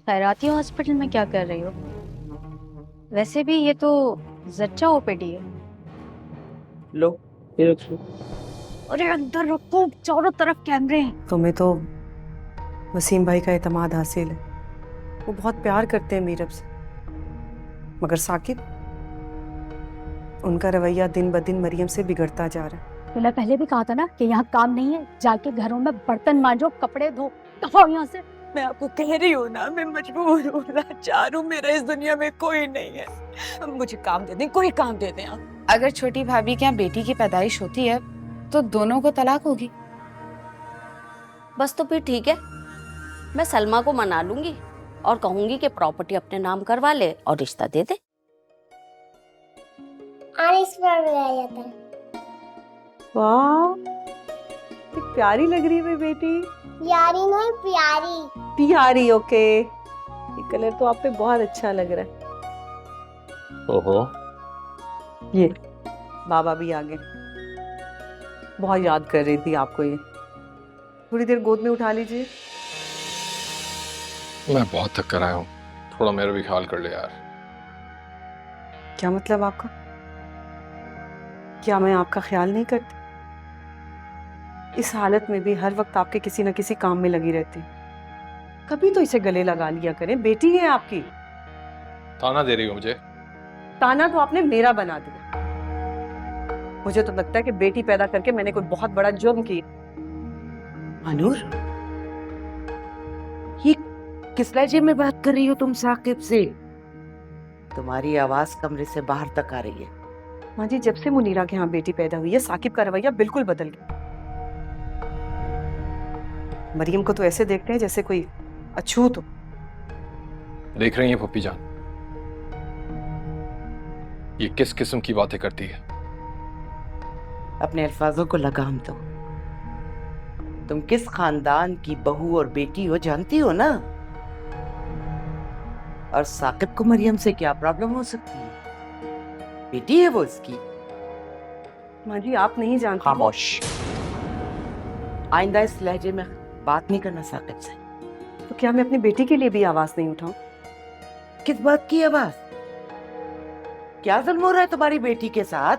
खैराती hospital में क्या कर रही हो? वैसे भी ये तो जच्चा ओपीडी है। लो, ये रख लो। अरे अंदर रखो, चारों तरफ कैमरे हैं। तुम्हें तो वसीम भाई का एतमाद हासिल है। वो बहुत प्यार करते हैं मीरब से। मगर साकिब, उनका रवैया दिन ब दिन मरियम से बिगड़ता जा रहा है। मैंने पहले भी कहा था ना कि यहाँ काम नहीं है, जाके घरों में बर्तन मांजो, कपड़े धो, दफा यहाँ से। मैं आपको कह रही हूँ ना, मैं मजबूर हूँ, लाचार हूँ, मेरा इस दुनिया में कोई नहीं है। अब मुझे काम दे दें, कोई काम दे दें आप। अगर छोटी भाभी के यहाँ बेटी की पैदाइश होती है तो दोनों को तलाक होगी। बस तो फिर ठीक है, मैं सलमा को मना लूंगी और कहूंगी कि प्रॉपर्टी अपने नाम करवा ले और रिश्ता दे दे। इस बार बुलाया जाता है। वाह, कितनी प्यारी लग रही है मेरी बेटी। यारी नहीं, प्यारी। प्यारी, ओके। ये कलर तो आप पे बहुत अच्छा लग रहा है। ओहो, ये बाबा भी आ गए। बहुत याद कर रही थी आपको ये। थोड़ी देर गोद में उठा लीजिए। मैं बहुत थक कर आया हूँ, थोड़ा मेरा भी ख्याल कर ले यार। क्या मतलब आपका? क्या मैं आपका ख्याल नहीं करती? इस हालत में भी हर वक्त आपके किसी न किसी काम में लगी रहती। कभी तो इसे गले लगा लिया करें, बेटी है आपकी। ताना दे रही हो मुझे? ताना तो आपने मेरा बना दिया। मुझे तो लगता है कि बेटी पैदा करके मैंने कोई बहुत बड़ा जुर्म किया। अनूर, ये किस लहजे में बात कर रही हो तुम साकिब से? तुम्हारी आवाज कमरे से बाहर तक आ रही है। माँ जी, जब से मुनीरा के यहाँ बेटी पैदा हुई है, साकिब का रवैया बिल्कुल बदल गया। मरियम को तो ऐसे देखते हैं जैसे कोई अछूत हो। देख रही हैं पप्पी जान, ये किस किस्म की बातें करती है? अपने अल्फाजों को लगाम दो। तुम किस खानदान की बहू और बेटी हो जानती हो ना? और साकिब को मरियम से क्या प्रॉब्लम हो सकती है? बेटी है वो इसकी। माँ जी, आप नहीं जानती। खामोश। आइंदा इस लहजे में बात नहीं करना साकिब से। तो क्या मैं अपनी बेटी के लिए भी आवाज नहीं उठाऊं? किस बात की आवाज? क्या जुल्म हो रहा है तुम्हारी बेटी के साथ?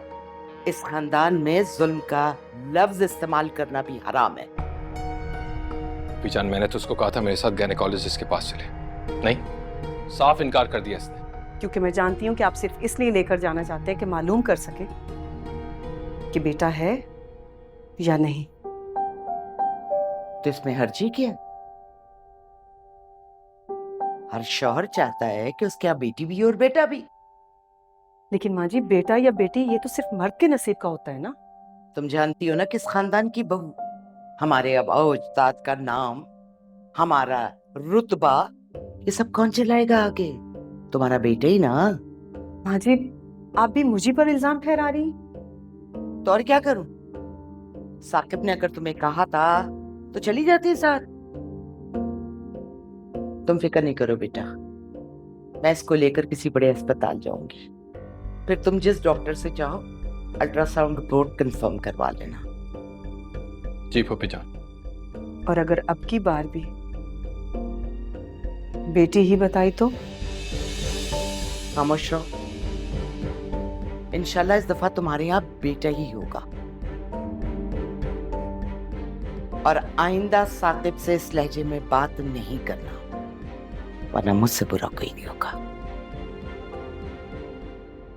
इस खानदान में जुल्म का लफ्ज इस्तेमाल करना भी हराम है। पप्पी जान, मैंने तो उसको कहा था मेरे साथ गायनेकोलॉजिस्ट के पास चले, नहीं, साफ इनकार कर दिया इसने। क्योंकि मैं जानती हूँ कि आप सिर्फ इसलिए लेकर जाना चाहते हैं कि मालूम कर सके कि बेटा है या नहीं। तो इसमें हर्जी क्या? हर शौहर चाहता है कि उसके यहाँ बेटी भी हो और बेटा भी। लेकिन माँ जी, बेटा या बेटी ये तो सिर्फ मर्द के नसीब का होता है ना। तुम जानती हो ना किस खानदान की बहू, हमारे आबाओ अजदाद का नाम, हमारा रुतबा, ये सब कौन चलाएगा आगे? तुम्हारा बेटा ही ना। माँ जी, आप भी मुझे पर इल्जाम ठहरा रही। तो और क्या करूं? साकिब ने अगर तुम्हें कहा था तो चली जाती साथ। तुम फिक्र नहीं करो बेटा, मैं इसको लेकर किसी बड़े अस्पताल जाऊंगी। फिर तुम जिस डॉक्टर से चाहो अल्ट्रासाउंड रिपोर्ट कंफर्म करवा लेना। जी पप्पी जान। और अगर अब की बार भी बेटी ही बताई तो? खामोश रहो। इंशाल्लाह इस दफा तुम्हारे यहाँ बेटा ही होगा। और आइंदा साकिब से इस लहजे में बात नहीं करना, वरना मुझसे बुरा कोई नहीं होगा।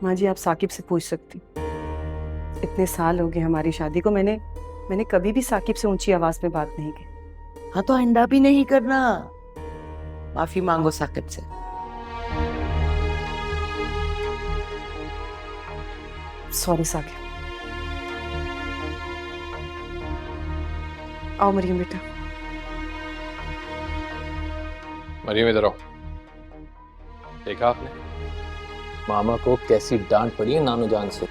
माँ जी, आप साकिब से पूछ सकती। इतने साल हो गए हमारी शादी को, मैंने कभी भी साकिब से ऊंची आवाज में बात नहीं की। हाँ, तो आइंदा भी नहीं करना। माफी मांगो साकिब से। सॉरी साकिब। आओ मरियम बेटा। मरियम इधर आओ। देखा आपने मामा को कैसी डांट पड़ी है नानो जान से।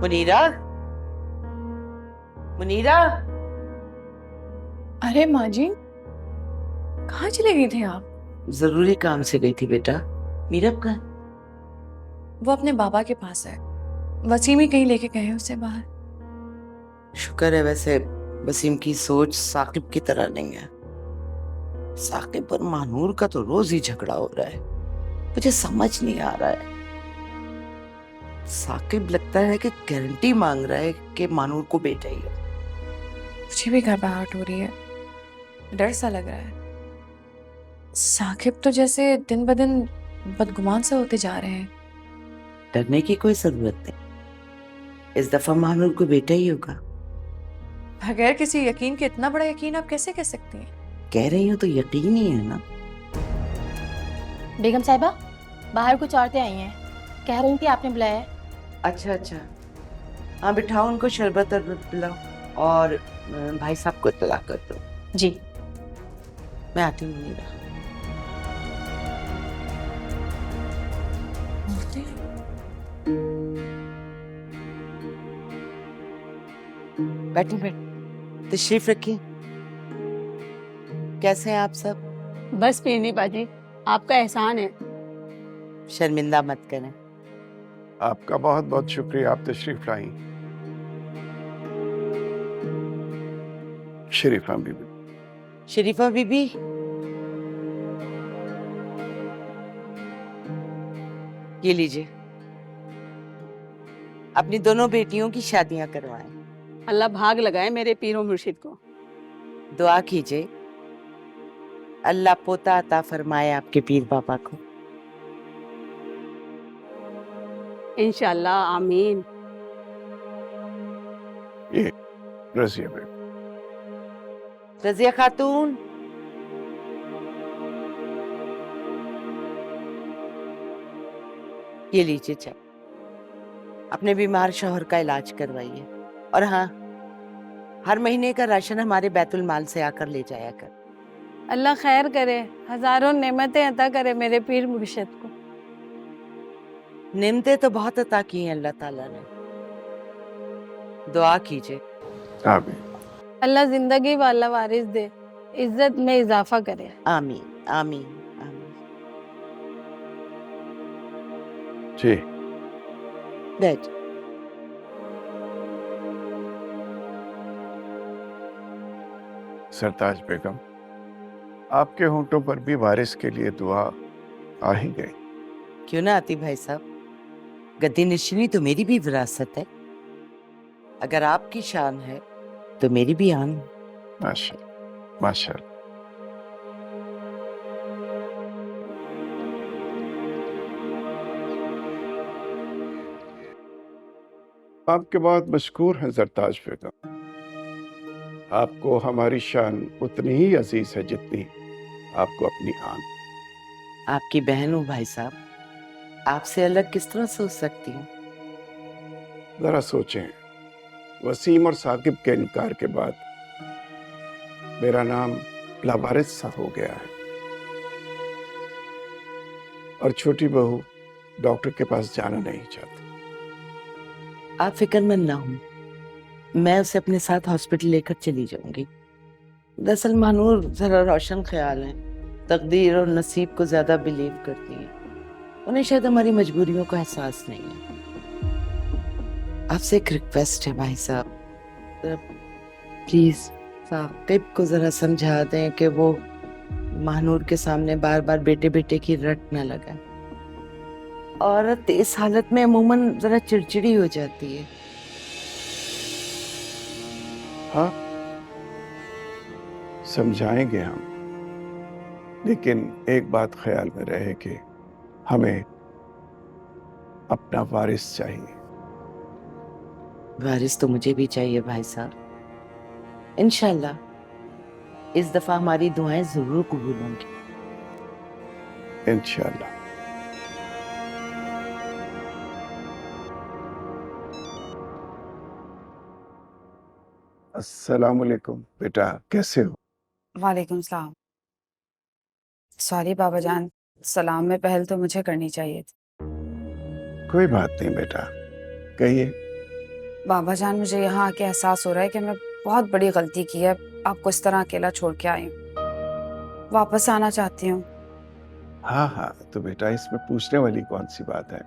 मुनीरा, मुनीरा। अरे माँ जी, कहाँ चले गई थे आप? जरूरी काम से गई थी बेटा। मीरब कहाँ? वो अपने बाबा के पास है। वसीम ही कहीं लेके गए हैं उसे बाहर। शुक्र है वैसे वसीम की सोच साकिब की तरह नहीं है। साकिब और मानूर का तो रोज ही झगड़ा हो रहा है, मुझे समझ नहीं आ रहा है। साकिब लगता है कि गारंटी मांग रहा है कि मानूर को बेटा ही है। मुझे भी घबराहट हो रही है, डर सा लग रहा है। साकिब तो जैसे दिन ब दिन बदगुमान से होते जा रहे हैं। डरने की कोई जरूरत नहीं, इस दफा मानूर को बेटा ही होगा। बगैर किसी यकीन के इतना बड़ा यकीन आप कैसे कह सकती हैं? कह रही हूँ तो यकीन ही है ना। बेगम साहिबा, बाहर कुछ औरतें आई हैं, कह रही थी आपने बुलाया है। अच्छा अच्छा, हाँ बिठाओ उनको, शरबत और दूध पिलाओ और भाई साहब को इत्तला कर दो। जी। मैं आती हूँ मीरा। बैठो बैठो, तशरीफ रखिए। कैसे हैं आप सब? बस पीनी बाजी, आपका एहसान है। शर्मिंदा मत करें। आपका बहुत बहुत शुक्रिया, आप तशरीफ लाई। शरीफा बीबी। शरीफा बीबी, ये लीजिए, अपनी दोनों बेटियों की शादियां करवाएं। अल्लाह भाग लगाए मेरे पीरों मुर्शिद को। दुआ कीजिए अल्लाह पोता अता फरमाए आपके पीर पापा को। इंशाल्लाह, आमीन। ये रजिया बेगम। रजिया खातून, ये लीजिए चाय, अपने बीमार शौहर का इलाज करवाइए। और हाँ, हर महीने का राशन हमारे बैतुल माल से आकर ले जाया कर। अल्लाह खैर करे, हजारों नेमतें अता करे मेरे पीर मुर्शिद को। नेमतें तो बहुत अता की हैं अल्लाह ताला ने, दुआ कीजिए। आमीन। अल्लाह जिंदगी वाला वारिस दे, इज्जत में इजाफा करे। आमीन आमीन आमीन। जी बैठ। सरताज बेगम, आपके होंठों पर भी वारिस के लिए दुआ आ ही गई। क्यों ना आती भाई साहब, गद्दी नशीनी तो मेरी भी विरासत है। अगर आपकी शान है तो मेरी भी आन। माशाअल्लाह माशाअल्लाह। आपके बहुत मशकूर हैं सरताज बेगम। आपको हमारी शान उतनी ही अजीज है जितनी आपको अपनी आन। आपकी बहन हूँ भाई साहब, आपसे अलग किस तरह सोच सकती हूँ। जरा सोचें, वसीम और साकिब के इनकार के बाद मेरा नाम लावारिस सा हो गया है और छोटी बहू डॉक्टर के पास जाना नहीं चाहती। आप फिक्रमंद ना हो, मैं उसे अपने साथ हॉस्पिटल लेकर चली जाऊंगी। दरअसल मानूर जरा रोशन ख्याल है, तकदीर और नसीब को ज्यादा बिलीव करती है। उन्हें शायद हमारी मजबूरियों का एहसास नहीं है। आपसे एक रिक्वेस्ट है भाई साहब, प्लीज साकिब को जरा समझा दें कि वो मानूर के सामने बार बार बेटे बेटे की रट न लगाए। औरत इस हालत में अमूमन जरा चिड़चिड़ी हो जाती है। हाँ, समझाएंगे हम, लेकिन एक बात ख्याल में रहे कि हमें अपना वारिस चाहिए। वारिस तो मुझे भी चाहिए भाई साहब। इंशाल्लाह इस दफा हमारी दुआएं जरूर कबूल होंगी। इंशाल्लाह। अस्सलामुअलैकुम बेटा, कैसे हो? वालेकुम सलाम। सॉरी बाबा जान, सलाम में पहल तो मुझे करनी चाहिए थी। कोई बात नहीं बेटा, कहिए। बाबा जान, मुझे यहाँ आके एहसास हो रहा है कि मैं बहुत बड़ी गलती की है, आपको इस तरह अकेला छोड़ के आई हूँ। वापस आना चाहती हूँ। हाँ हाँ, तो बेटा इसमें पूछने वाली कौन सी बात है।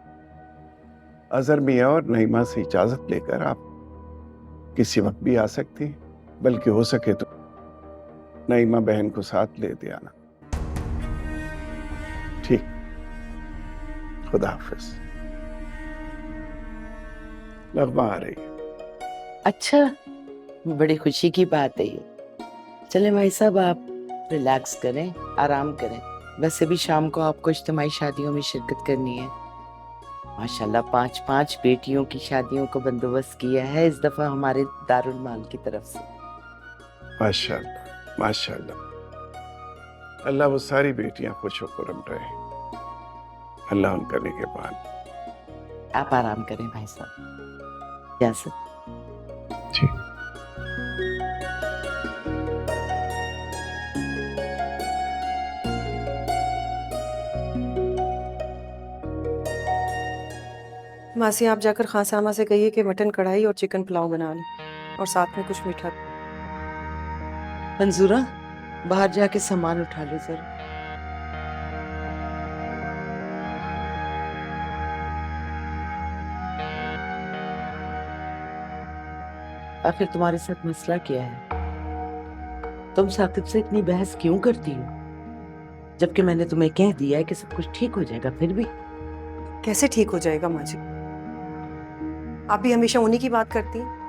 अजहर मियाँ और नईमा से इजाजत लेकर आप किसी वक्त भी आ सकती हैं, बल्कि हो सके तो नईमा बहन को साथ ले दे आना। ठीक, खुदा हाफिज। नगमा आ रही है। अच्छा, बड़ी खुशी की बात है ये। चले भाई साहब, आप रिलैक्स करें, आराम करें। वैसे भी शाम को आपको इज्तिमाई शादियों में शिरकत करनी है। माशाल्लाह 5-5 बेटियों की शादियों को बंदोबस्त किया है इस दफा हमारे दारुल माल की तरफ से। माशाल्लाह माशाल्लाह, अल्लाह वो सारी बेटियां खुश होकर रहे, अल्लाह उनका निगहबान। आप आराम करें भाई साहब। इजाज़त। ठीक। मासी, आप जाकर खासामा से कहिए कि मटन कढ़ाई और चिकन पुलाव बना लें और साथ में कुछ मीठा। मंजूरा, बाहर जाके सामान उठा लो जरा। आखिर तुम्हारे साथ मसला क्या है? तुम साकिब से इतनी बहस क्यों करती हो, जबकि मैंने तुम्हें कह दिया है कि सब कुछ ठीक हो जाएगा। फिर भी कैसे ठीक हो जाएगा माँ जी? आप भी हमेशा उन्हीं की बात करती हैं।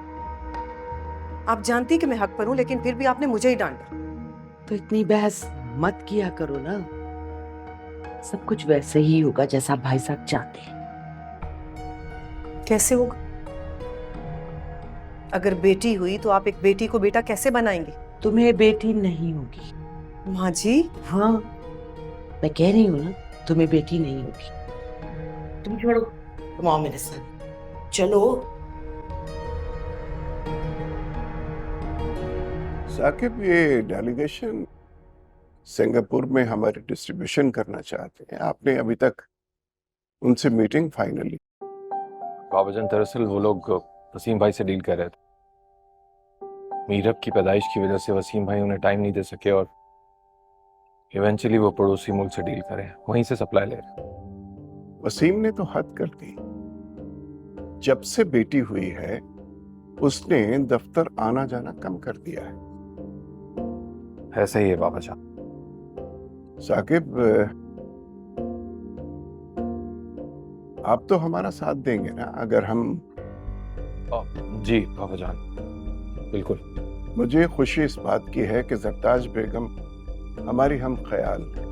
आप जानती कि मैं हक पर हूं, लेकिन फिर भी आपने मुझे ही डांटा। तो इतनी बहस मत किया करो ना। सब कुछ वैसे ही होगा जैसा भाई साहब चाहते हैं। कैसे होगा? अगर बेटी हुई तो आप एक बेटी को बेटा कैसे बनाएंगे? तुम्हें बेटी नहीं होगी। माँ जी, हाँ, मैं कह रही हूँ ना, तुम्हें बेटी नहीं होगी। तुम छोड़ो, तुम आओ मेरे साथ, चलो। साकिब, ये डेलीगेशन सिंगापुर में हमारी डिस्ट्रीब्यूशन करना चाहते हैं। आपने अभी तक उनसे मीटिंग फाइनली? बाबाजान, दरअसल वो लोग वसीम भाई से डील कर रहे थे। मीरब की पैदाइश की वजह से वसीम भाई उन्हें टाइम नहीं दे सके और इवेंचुअली वो पड़ोसी मुल्क से डील करें, वहीं से सप्लाई ले रहे। वसीम ने तो हद कर दी। जब से बेटी हुई है उसने दफ्तर आना जाना कम कर दिया है। ऐसा ही है बाबाजान। साकिब, आप तो हमारा साथ देंगे ना अगर हम? जी बाबाजान, बिल्कुल। मुझे खुशी इस बात की है कि ज़रताज बेगम हमारी हम ख्याल है।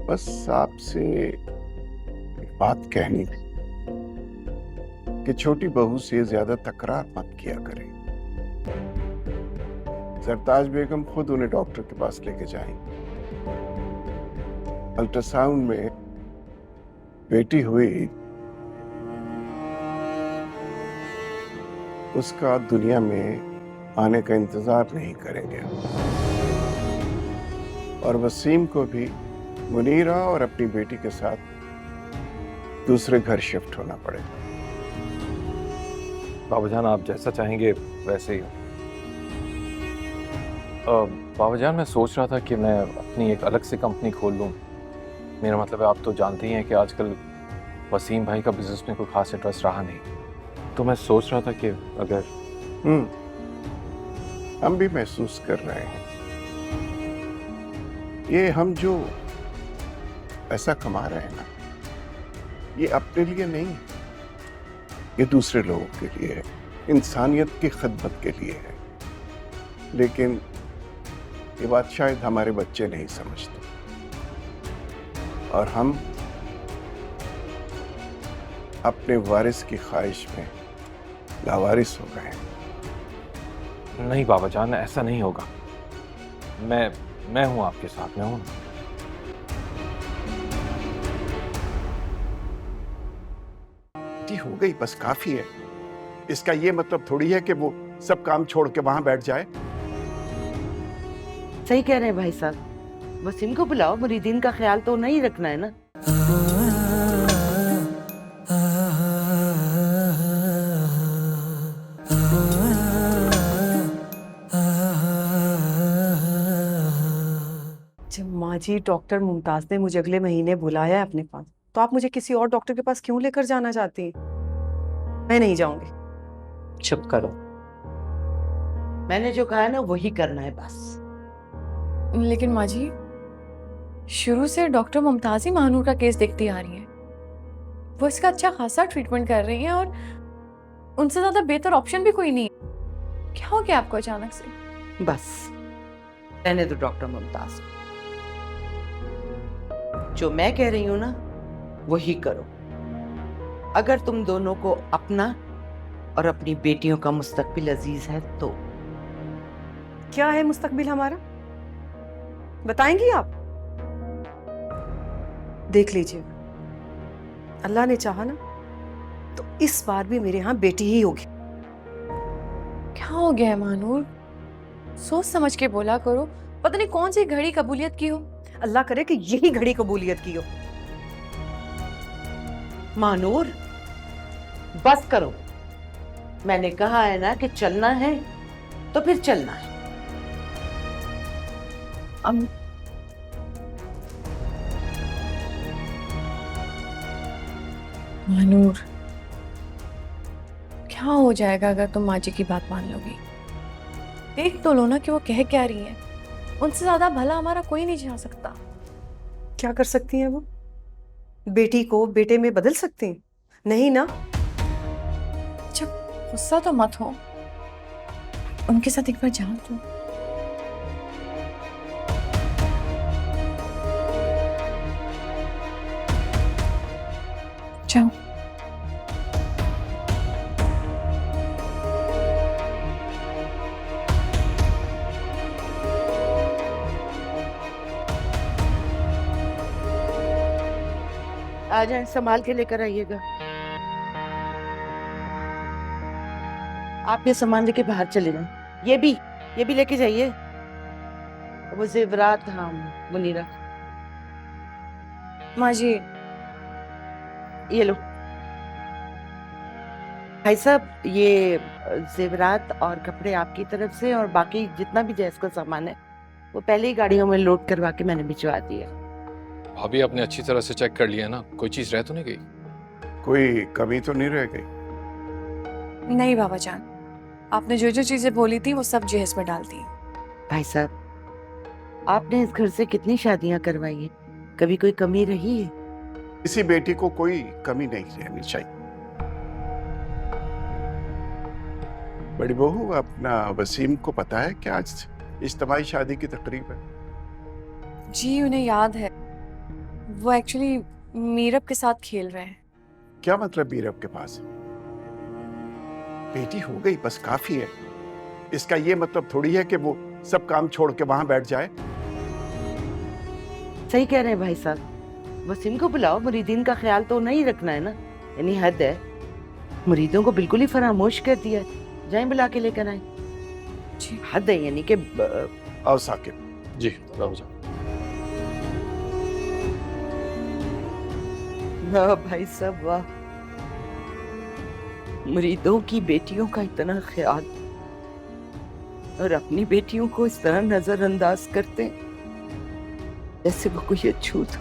बस आपसे एक बात कहनी थी कि छोटी बहू से ज्यादा तकरार मत किया करें। ज़रताज बेगम खुद उन्हें डॉक्टर के पास लेके जाएंगी। अल्ट्रासाउंड में बेटी हुई, उसका दुनिया में आने का इंतजार नहीं करेंगे। और वसीम को भी मुनीरा और अपनी बेटी के साथ दूसरे घर शिफ्ट होना पड़ेगा। बाबाजान, आप जैसा चाहेंगे वैसे ही हो। बाबाजान, मैं सोच रहा था कि मैं अपनी एक अलग से कंपनी खोल लूँ। मेरा मतलब है, आप तो जानते ही हैं कि आजकल वसीम भाई का बिजनेस में कोई खास इंटरेस्ट रहा नहीं, तो मैं सोच रहा था कि अगर हम भी महसूस कर रहे हैं, ये हम जो पैसा कमा रहे हैं ना, ये अपने लिए नहीं है, ये दूसरे लोगों के लिए है, इंसानियत की खिदमत के लिए है। लेकिन ये बात शायद हमारे बच्चे नहीं समझते और हम अपने वारिस की ख्वाहिश में लावारिस हो गए हैं। नहीं बाबाजान, ऐसा नहीं होगा। मैं हूं आपके साथ, मैं हूं। हो गई, बस काफी है। इसका ये मतलब थोड़ी है कि वो सब काम छोड़ के वहां बैठ जाए। सही कह रहे हैं भाई साहब, वसीम को बुलाओ, मुरीदीन का ख्याल तो नहीं रखना है ना। जब माँ जी, डॉक्टर मुमताज ने मुझे अगले महीने बुलाया है अपने पास, तो आप मुझे किसी और डॉक्टर के पास क्यों लेकर जाना चाहती हैं? मैं नहीं जाऊंगी। चुप करो। मैंने जो कहा है ना वही करना है बस। लेकिन माँ जी, शुरू से डॉक्टर मुमताज ही महानूर का केस देखती आ रही है। वो इसका अच्छा खासा ट्रीटमेंट कर रही हैं और उनसे ज्यादा बेहतर ऑप्शन भी कोई नहीं है। क्या हो गया आपको अचानक से? बस रहने दो डॉक्टर मुमताज। जो मैं कह रही हूं ना वही करो। अगर तुम दोनों को अपना और अपनी बेटियों का मुस्तकबिल अजीज है तो। क्या है मुस्तकबिल हमारा, बताएंगी आप? देख लीजिए, अल्लाह ने चाहा ना तो इस बार भी मेरे यहाँ बेटी ही होगी। क्या हो गया है महानूर? सोच समझ के बोला करो, पता नहीं कौन सी घड़ी कबूलियत की हो। अल्लाह करे कि यही घड़ी कबूलियत की हो। मानूर बस करो। मैंने कहा है ना कि चलना है तो फिर चलना है। महानूर, क्या हो जाएगा अगर तुम माँ जी की बात मान लोगी? देख तो लो ना कि वो कह क्या रही है। उनसे ज्यादा भला हमारा कोई नहीं चाह सकता। क्या कर सकती हैं वो? बेटी को बेटे में बदल सकती हैं? नहीं ना। अच्छा, गुस्सा तो मत हो, उनके साथ एक बार जान दो। जाओ। आ जाए, संभाल के लेकर आइएगा। आप ये सामान लेके बाहर चले जाएं। ये भी लेके जाइए। वो जेवरात। हाँ मुनीरा, माँ जी, ये लो। भाई साहब, ये जेवरात और कपड़े आपकी तरफ से, और बाकी जितना भी जैस का सामान है वो पहले ही गाड़ियों में लोड करवा के मैंने भिजवा दिया। भाभी आपने अच्छी तरह से चेक कर लिया ना? कोई चीज रह तो नहीं गई? कोई कमी तो नहीं रह गई? नहीं बाबा जान, आपने जो जो चीजें बोली थी वो सब जहेज में डाल दी। भाई साहब, आपने इस घर से कितनी शादियां करवाई है, कभी कोई कमी रही है? किसी बेटी को कोई कमी नहीं रहनी चाहिए। बड़ी बहू, अपना वसीम को पता है कि आज इज्तिमाई शादी की तकरीब है? जी उन्हें याद है। वो एक्चुअली मीरब के साथ खेल रहे हैं। क्या मतलब मीरब के पास? बेटी हो गई बस काफी है। इसका ये मतलब थोड़ी है कि वो सब काम छोड़ के वहां बैठ जाए। सही कह रहे हैं भाई साहब। वसीम को बुलाओ, मुरीदीन का ख्याल तो नहीं रखना है ना। यानी हद है, मुरीदों को बिल्कुल ही फरामोश कर दिया है। जाएं बुला के लेकर आए। जी हद है, यानी कि आओ साकिब। जी बाबू जान। वाह भाई साहब वाह, मुरीदों की बेटियों का इतना ख्याल और अपनी बेटियों को इस तरह नजरअंदाज करते हैं जैसे वो कोई अछूत।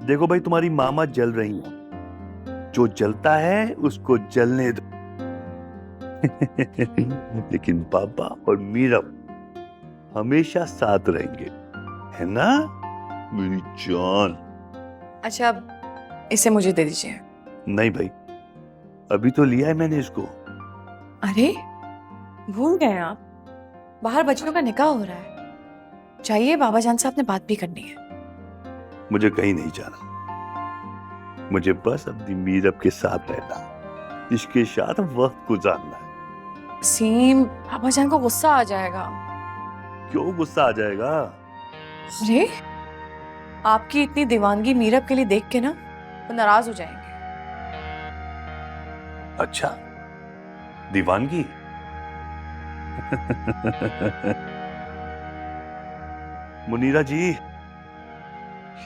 देखो भाई, तुम्हारी मामा जल रही है, जो जलता है उसको जलने दो। लेकिन पापा और मीरब हमेशा साथ रहेंगे, है ना मेरी जान? अच्छा, अब इसे मुझे दे दीजिए। नहीं भाई, अभी तो लिया है मैंने इसको। अरे भूल गए आप, बाहर बच्चों का निकाह हो रहा है, चाहिए बाबा जान से आपने बात भी करनी है। मुझे कहीं नहीं जाना, मुझे बस अपनी मीरब के साथ रहना, इसके साथ वक्त गुजारना है। सीम, बाबा जान को गुस्सा आ जाएगा। क्यों गुस्सा आ जाएगा? अरे आपकी इतनी दीवानगी मीरब के लिए देख के ना वो नाराज हो जाएंगे। अच्छा, दीवानगी? मुनीरा जी,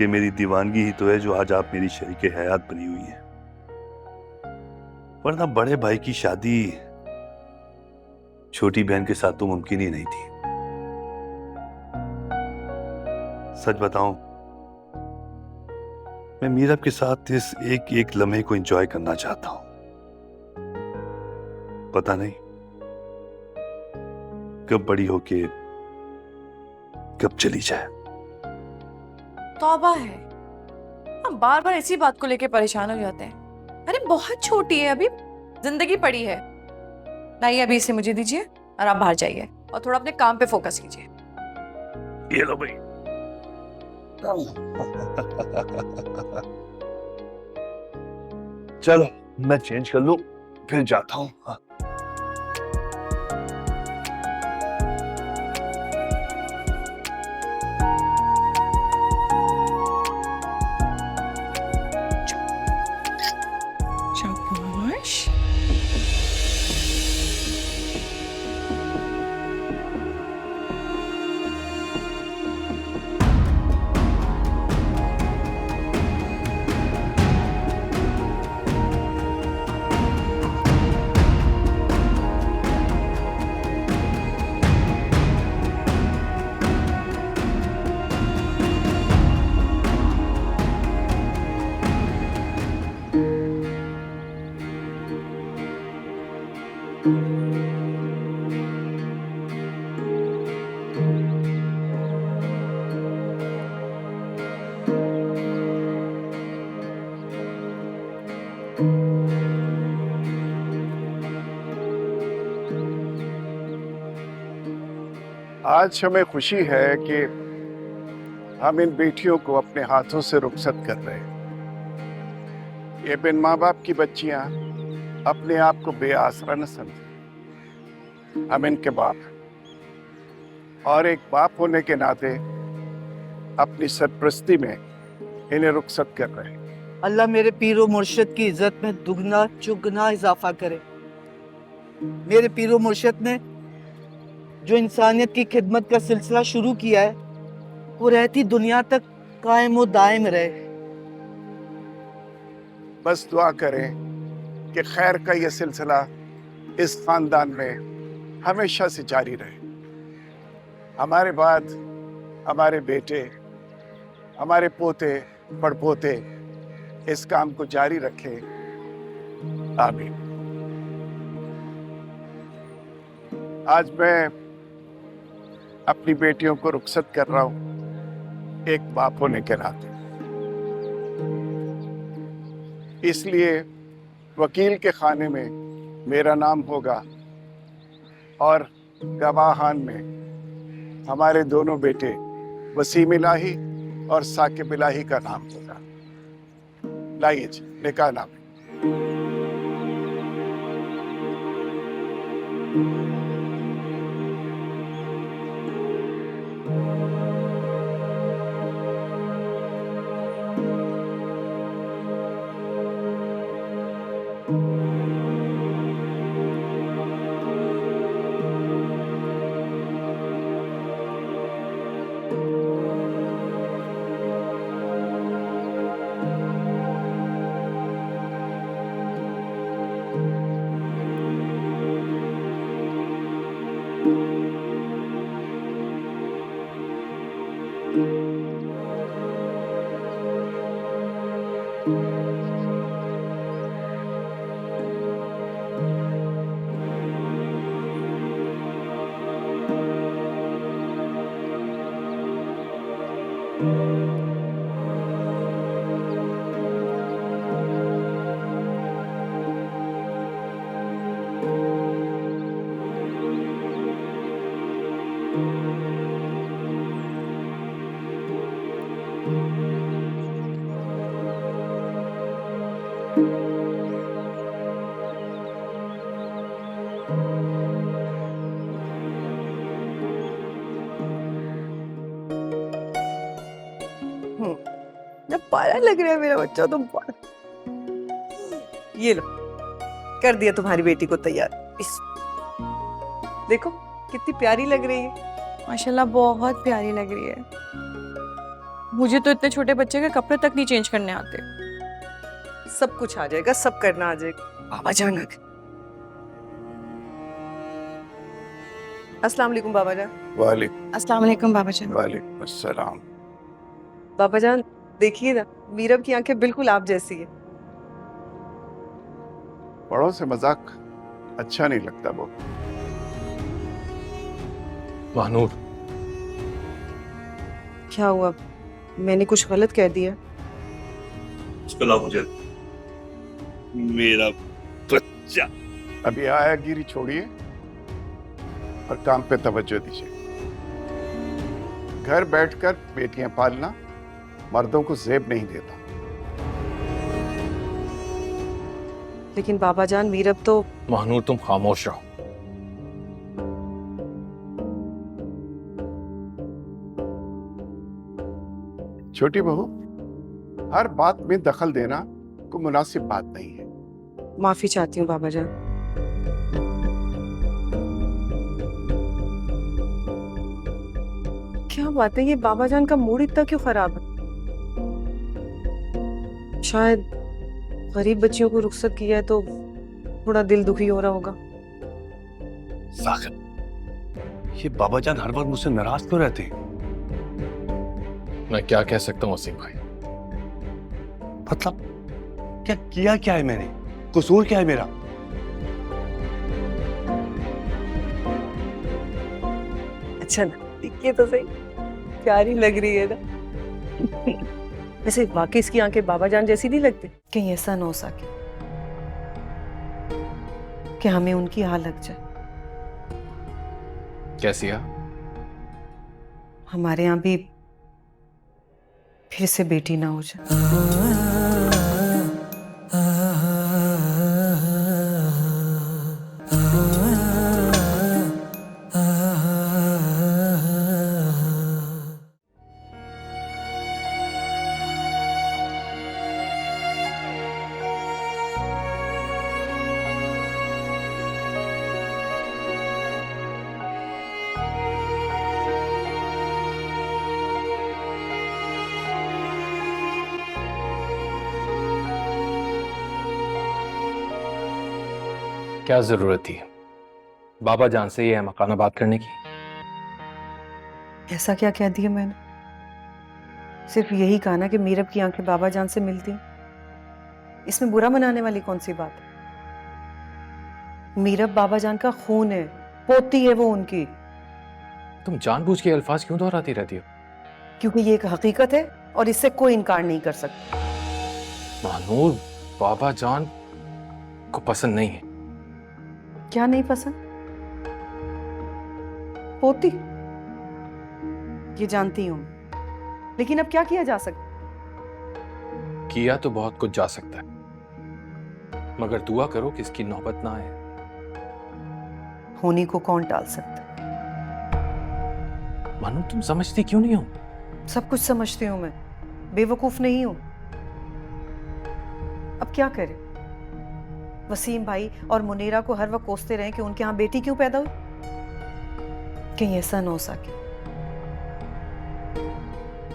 ये मेरी दीवानगी ही तो है जो आज आप मेरी शरीके हयात बनी हुई है, वरना बड़े भाई की शादी छोटी बहन के साथ तो मुमकिन ही नहीं थी। सच बताऊं, मैं मीरब के साथ इस एक एक लम्हे को एंजॉय करना चाहता हूं। पता नहीं कब बड़ी होके कब चली जाए। तौबा है, हम बार बार इसी बात को लेके परेशान हो जाते हैं। अरे बहुत छोटी है, अभी जिंदगी पड़ी है। नहीं, अभी इसे मुझे दीजिए और आप बाहर जाइए और थोड़ा अपने काम पे फोकस कीजिए। ये लो भाई। चलो मैं चेंज कर लूं, फिर जाता हूं। हाँ। शाबाश। आज हमें खुशी है कि हम इन बेटियों को अपने हाथों से रुखसत कर रहे हैं। ये बिन माँ बाप की बच्चियां अपने आप को बेआसरा न समझें। हम इनके बाप हैं और एक बाप होने के नाते अपनी सरपरस्ती में इन्हें रुखसत कर रहे हैं। अल्लाह मेरे पीरो मुर्शिद की इज्जत में दुगना चुगना इजाफा करे। मेरे पीरो मुर्शिद ने जो इंसानियत की खिदमत का सिलसिला शुरू किया है, वो रहती दुनिया तक कायम व दायम रहे। बस दुआ करें कि खैर का ये सिलसिला इस खानदान में हमेशा से जारी रहे। हमारे बाद हमारे बेटे, हमारे पोते पड़पोते इस काम को जारी रखें। आमीन। आज मैं अपनी बेटियों को रुखसत कर रहा हूं एक बाप होने के नाते। इसलिए वकील के खाने में मेरा नाम होगा और गवाहान में हमारे दोनों बेटे वसीम इलाही और साकिब इलाही का नाम होगा। लाइए जी निकाह नाम। पारा लग रहा है मेरा बच्चा, तुम ये लो, कर दिया तुम्हारी बेटी को तैयार। इस देखो कितनी प्यारी लग रही है। माशाल्लाह बहुत प्यारी लग रही है। मुझे तो इतने छोटे बच्चे के कपड़े तक नहीं चेंज करने आते। सब कुछ आ जाएगा, सब करना आ जाएगा। बाबा जान आ गए। अस्सलाम वालेकुम बाबा जान। वालेकुम अस्सलाम वालेकुम बाबा जान। वालेकुम अस्सलाम। बाबा जान देखिए ना, मीरब की आंखें बिल्कुल आप जैसी है। बड़ों से मजाक अच्छा नहीं लगता वो। महानूर, क्या हुआ, मैंने कुछ गलत कह दिया? उसको लाओ मुझे, मेरा बच्चा। अभी आया गिरी छोड़िए और काम पे तवज्जो दीजिए। घर बैठकर बेटियां पालना मर्दों को जेब नहीं देता। लेकिन बाबा जान मीरब तो। महानूर तुम खामोश रहो। छोटी बहू, हर बात में दखल देना कोई मुनासिब बात नहीं है। माफी चाहती हूँ बाबा जान। क्या बात है, ये बाबा जान का मूड इतना क्यों खराब है? शायद गरीब बच्चियों को रुखसत किया है तो थोड़ा दिल दुखी हो रहा होगा। साकिब, ये बाबा जान हर वक्त मुझसे नाराज क्यों रहते हैं? मैं क्या कह सकता हूँ वसीम भाई? मतलब क्या किया क्या है मैंने? कसूर क्या है मेरा? अच्छा ना, देखिए तो सही, प्यारी लग रही है ना। वैसे वाकई इसकी आंखें बाबा जान जैसी नहीं लगती? कहीं ऐसा ना हो सके कि हमें उनकी हाल लग जाए। कैसी है? हमारे यहाँ भी फिर से बेटी ना हो जाए। क्या जरूरत थी बाबा जान से ये मकाना बात करने की? ऐसा क्या कह दिया मैंने? सिर्फ यही कहा ना कि मीरब की आंखें बाबा जान से मिलती। इसमें बुरा मनाने वाली कौन सी बात है? मीरब बाबा जान का खून है, पोती है वो उनकी। तुम जानबूझ के अल्फाज क्यों दोहराती रहती हो? क्योंकि ये एक हकीकत है और इससे कोई इनकार नहीं कर सकता। महानूर, बाबा जान को पसंद नहीं है। क्या नहीं पसंद? पोती, ये जानती हूं, लेकिन अब क्या किया जा सकता? किया तो बहुत कुछ जा सकता है, मगर दुआ करो कि इसकी नौबत ना आए। होनी को कौन टाल सकता? मानो तुम समझती क्यों नहीं हो? सब कुछ समझती हूं मैं, बेवकूफ नहीं हूं। अब क्या करें? वसीम भाई और मुनीरा को हर वक्त कोसते रहे कि उनके यहाँ बेटी क्यों पैदा हुई। कहीं ऐसा ना हो सके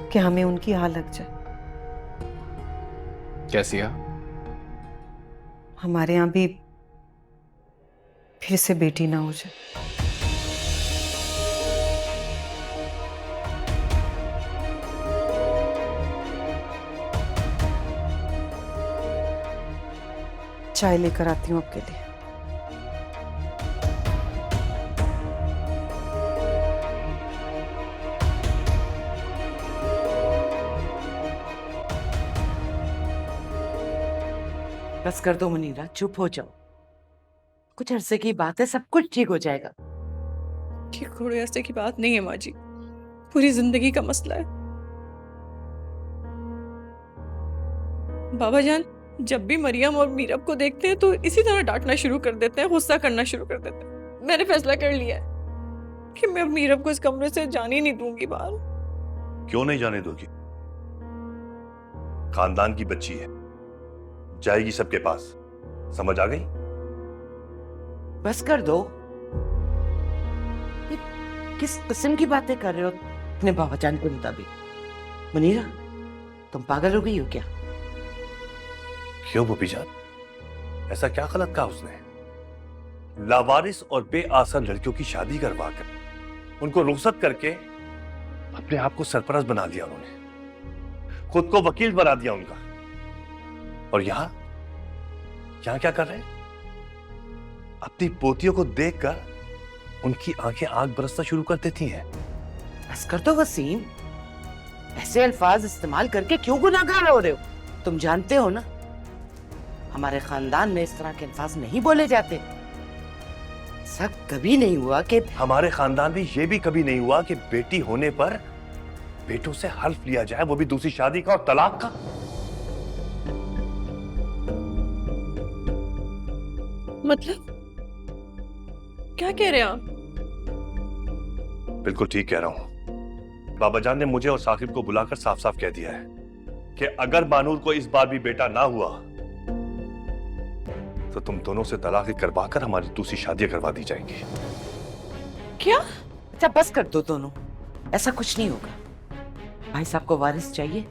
कि हमें उनकी हाल लग जाए। कैसी है? हमारे यहाँ भी फिर से बेटी ना हो जाए। चाय लेकर आती हूँ आपके लिए। बस कर दो मुनीरा, चुप हो जाओ। कुछ अरसे की बात है, सब कुछ ठीक हो जाएगा। ठीक थोड़े ऐसे की बात नहीं है माँ जी, पूरी जिंदगी का मसला है। बाबा जान जब भी मरियम और मीरब को देखते हैं तो इसी तरह डांटना शुरू कर देते हैं, गुस्सा करना शुरू कर देते हैं। मैंने फैसला कर लिया है कि मैं अब मीरब को इस कमरे से जाने ही नहीं दूंगी बाहर। क्यों नहीं जाने दोगी? खानदान की बच्ची है, जाएगी सबके पास। समझ आ गई? बस कर दो। ये किस किस्म की बातें कर रहे हो अपने बाबा जान के मुताबिक? मुनीरा, तुम पागल हो गई हो क्या? क्यों भूपी जान, ऐसा क्या गलत कहा उसने? लावारिस और बेआसर लड़कियों की शादी करवा कर उनको रुखसत करके अपने आप को सरपरस्त बना दिया उन्होंने, खुद को वकील बना दिया उनका। और यहां क्या कर रहे हैं? अपनी पोतियों को देखकर उनकी आंखें आग बरसना शुरू कर देती हैं। बस कर दो वसीम, ऐसे अल्फाज इस्तेमाल करके क्यों गुनाहगार हो रहे हो? तुम जानते हो ना, हमारे खानदान में इस तरह के अल्फाज नहीं बोले जाते। ऐसा कभी नहीं हुआ कि हमारे खानदान में यह भी कभी नहीं हुआ कि बेटी होने पर बेटों से हल्फ लिया जाए, वो भी दूसरी शादी का और तलाक का। मतलब क्या कह रहे हैं आप? बिल्कुल ठीक कह रहा हूं। बाबा जान ने मुझे और साकिब को बुलाकर साफ साफ कह दिया है कि अगर बानूर को इस बार भी बेटा ना हुआ तो तुम दोनों से तलाक करवाकर हमारी दूसरी शादी करवा दी जाएंगी। क्या? अच्छा बस कर दो दोनों, ऐसा कुछ नहीं होगा। भाई साहब को वारिस चाहिए,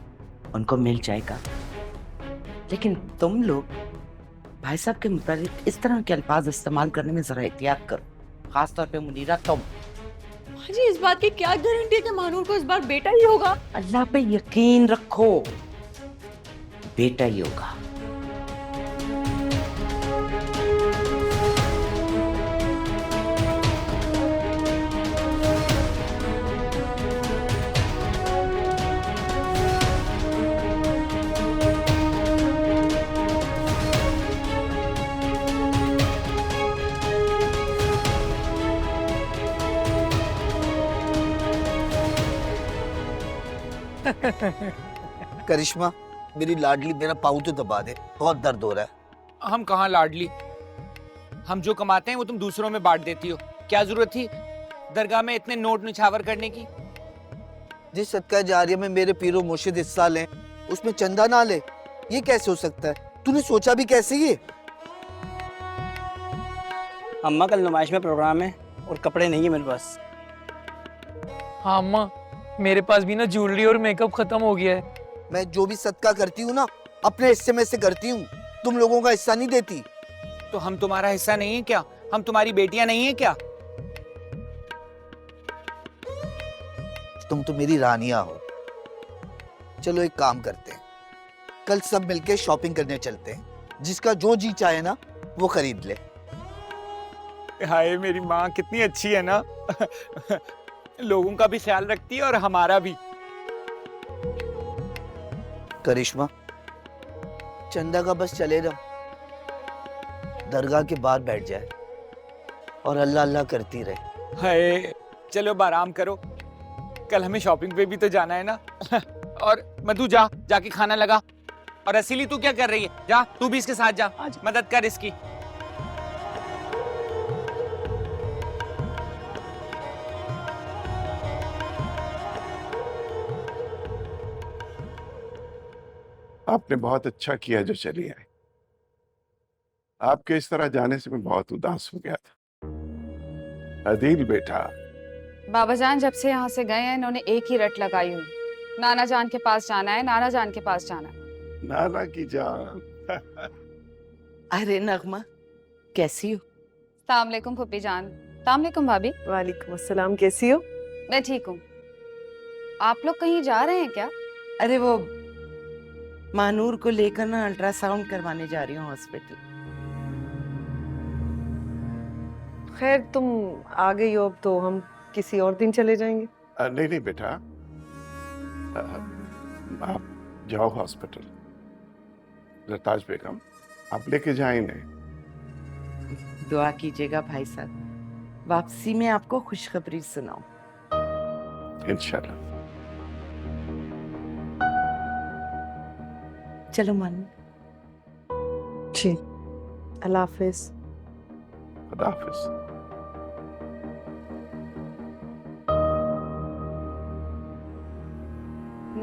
उनको मिल जाएगा। लेकिन तुम लोग भाई साहब के मुताबिक इस तरह के अल्फाज इस्तेमाल करने में जरा एहतियात करो, खासतौर पे मुनीरा तुम। जी इस बात की क्या गारंटी है कि मानूर को इस बार बेटा ही होगा? अल्लाह पे यकीन रखो, बेटा ही होगा। करिश्मा, मेरी लाडली, मेरा पाँव तो दबा दे, बहुत दर्द हो रहा है। हम कहाँ लाडली, हम जो कमाते हैं वो तुम दूसरों में बांट देती हो। क्या जरूरत थी दरगाह में इतने नोट निछावर करने की? जिस सदका जारिया में मेरे पीरो मुर्शिद हिस्सा लें, उसमें चंदा ना ले, ये कैसे हो सकता है? तूने सोचा भी कैसे ये? अम्मा कल नुमाइश में प्रोग्राम है और कपड़े नहीं है मेरे पास। हाँ अम्मा, मेरे पास भी ना ज्वेलरी और मेकअप खत्म हो गया है। मैं जो भी सदका करती हूँ ना, अपने हिस्से में से करती हूँ, तुम लोगों का हिस्सा नहीं देती। तो हम तुम्हारा हिस्सा नहीं है क्या? हम तुम्हारी बेटियां नहीं है क्या? तुम तो मेरी रानियां हो। चलो एक काम करते हैं, कल सब मिलके शॉपिंग करने चलते हैं, जिसका जो जी चाहे ना वो खरीद ले। हाय मेरी माँ कितनी अच्छी है ना। लोगों का भी ख्याल रखती है और हमारा भी। करिश्मा, चंदा का बस चले रहो, दरगाह के बाहर बैठ जाए और अल्लाह अल्लाह करती रहे। हाय चलो अब आराम करो, कल हमें शॉपिंग पे भी तो जाना है ना। और मधु जाके खाना लगा। और असीली तू क्या कर रही है? जा तू भी इसके साथ जा, मदद कर इसकी। आपने बहुत अच्छा किया जो चली आई। आपके इस तरह जाने से मैं बहुत उदास हो गया था। अदील बेटा, बाबा जान जब से यहाँ से गए हैं इन्होंने एक ही रट लगाई हुई, नाना जान के पास जाना है, नाना जान के पास जाना है। नाना की जान। अरे नगमा, कैसी हो? अस्सलाम वालेकुम फूफी जान। अस्सलाम वालेकुम भाभी। वालेकुम अस्सलाम, कैसी हो? मैं ठीक हूँ। आप लोग कहीं जा रहे हैं क्या? अरे वो मानूर को लेकर ना अल्ट्रासाउंड करवाने जा रही हूँ हॉस्पिटल। खैर तुम आ गई हो, अब तो हम किसी और दिन चले जाएंगे। नहीं नहीं बेटा, आप जाओ हॉस्पिटल। लताज बेगम, आप लेके जाए इन्हें। दुआ कीजिएगा भाई साहब, वापसी में आपको खुशखबरी सुनाऊं। इंशाल्लाह। चलो मानू। जी, अल्लाह हाफिज। खुदा हाफिज।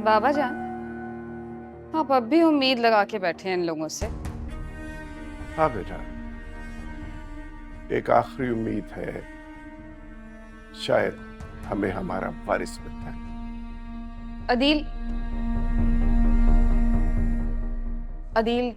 बाबा जान, आप अब भी उम्मीद लगा के बैठे हैं इन लोगों से? हाँ बेटा, एक आखिरी उम्मीद है, शायद हमें हमारा वारिस मिलता है। अदील, अदील,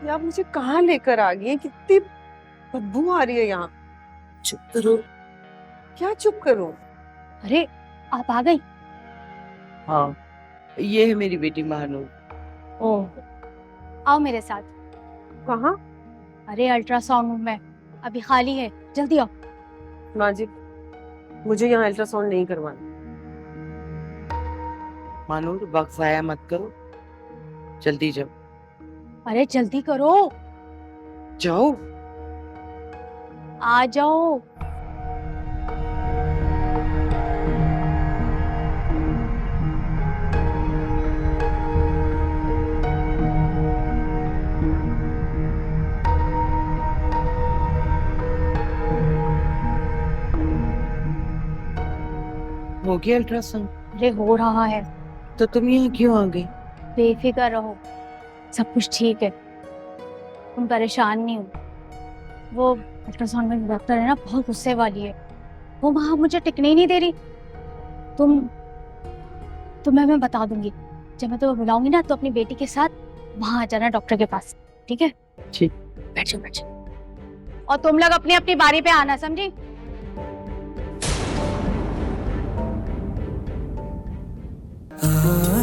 ये आप मुझे कहाँ लेकर आ गई हैं? कितनी बदबू आ रही है यहाँ। चुप करो। क्या चुप करूं? अरे आप आ गई? हाँ, ये है मेरी बेटी महानूर। ओह, आओ मेरे साथ। कहाँ? अरे अल्ट्रासाउंड रूम में, अभी खाली है, जल्दी आओ। माजिद, मुझे यहाँ अल्ट्रासाउंड नहीं करवाना। मानूर, वक्त जाया मत करो, जल्दी जाओ। अरे जल्दी करो, जाओ। आ जाओ। हो गया अल्ट्रासाउंड? अरे हो रहा है। तो तुम यहाँ क्यों आ गई? बेफिक्र रहो, सब कुछ ठीक है, तुम परेशान नहीं हो। वो अल्ट्रासाउंड में डॉक्टर है ना, बहुत गुस्से वाली है, वो वहां मुझे टिकने ही नहीं दे रही। तुम्हें मैं बता दूंगी, जब मैं तुम्हें बुलाऊंगी ना तो अपनी बेटी के साथ वहां आ जाना डॉक्टर के पास, ठीक है? ठीक। बैठ जाओ, बैठ जाओ। और तुम लोग अपनी अपनी बारी पे आना, समझी? Ah